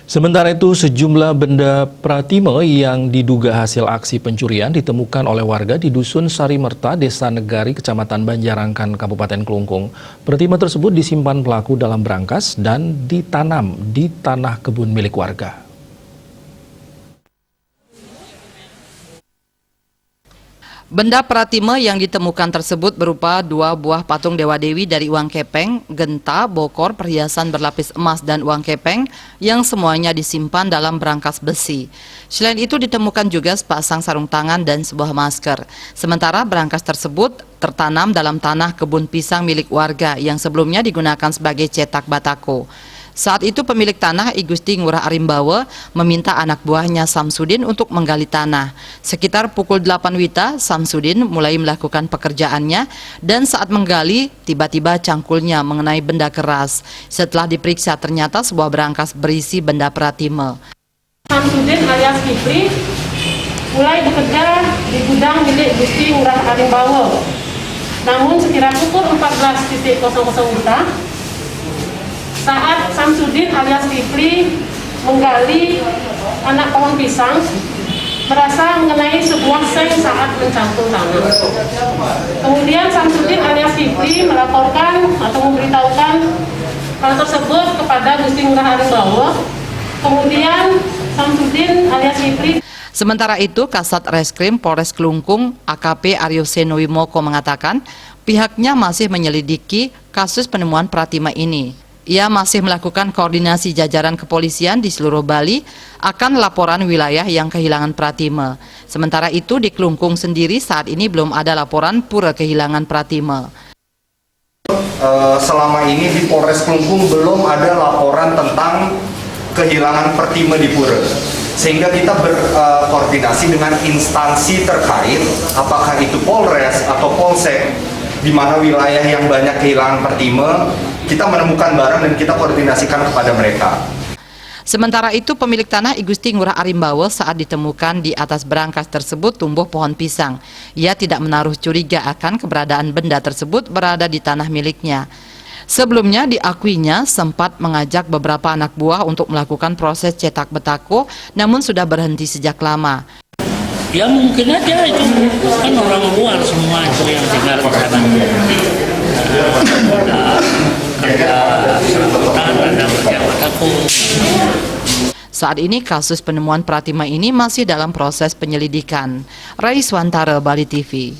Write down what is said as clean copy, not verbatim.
Sementara itu, sejumlah benda pratime yang diduga hasil aksi pencurian ditemukan oleh warga di Dusun Sarimerta, Desa Negari, Kecamatan Banjarangkan, Kabupaten Kelungkung. Pratime tersebut disimpan pelaku dalam brankas dan ditanam di tanah kebun milik warga. Benda pratime yang ditemukan tersebut berupa 2 buah patung Dewa Dewi dari uang kepeng, genta, bokor, perhiasan berlapis emas dan uang kepeng yang semuanya disimpan dalam brankas besi. Selain itu ditemukan juga sepasang sarung tangan dan sebuah masker. Sementara brankas tersebut tertanam dalam tanah kebun pisang milik warga yang sebelumnya digunakan sebagai cetak batako. Saat itu pemilik tanah I Gusti Ngurah Arimbawa meminta anak buahnya Samsudin untuk menggali tanah. Sekitar pukul 8 WITA, Samsudin mulai melakukan pekerjaannya dan saat menggali tiba-tiba cangkulnya mengenai benda keras. Setelah diperiksa ternyata sebuah brankas berisi benda pratime. Samsudin alias Kipri mulai bekerja di gudang milik Gusti Ngurah Arimbawa. Namun sekira pukul 14.00 WITA, saat Samsudin alias Kipri menggali anak pohon pisang, merasa mengenai sebuah seng saat mencangkul tanah. Kemudian Samsudin alias Kipri melaporkan atau memberitahukan hal tersebut kepada Gusti Ngurah Arimbawa. Kemudian Samsudin alias Kipri. Sementara itu, Kasat Reskrim Polres Kelungkung AKP Aryo Seno Wimoko mengatakan pihaknya masih menyelidiki kasus penemuan pratime ini. Ia masih melakukan koordinasi jajaran kepolisian di seluruh Bali akan laporan wilayah yang kehilangan pratime. Sementara itu di Kelungkung sendiri saat ini belum ada laporan pura kehilangan pratime. Selama ini di Polres Kelungkung belum ada laporan tentang kehilangan pratime di pura. Sehingga kita berkoordinasi dengan instansi terkait, apakah itu Polres atau Polsek, di mana wilayah yang banyak kehilangan pratime, kita menemukan barang dan kita koordinasikan kepada mereka. Sementara itu pemilik tanah I Gusti Ngurah Arimbawa saat ditemukan di atas brankas tersebut tumbuh pohon pisang. Ia tidak menaruh curiga akan keberadaan benda tersebut berada di tanah miliknya. Sebelumnya diakuinya sempat mengajak beberapa anak buah untuk melakukan proses cetak batako, namun sudah berhenti sejak lama. Ya mungkin aja itu kan orang luar semua itu yang tinggal di sana. Ada serabutan, ada kerja batako. Saat ini kasus penemuan pratime ini masih dalam proses penyelidikan. Raiswantara, Bali TV.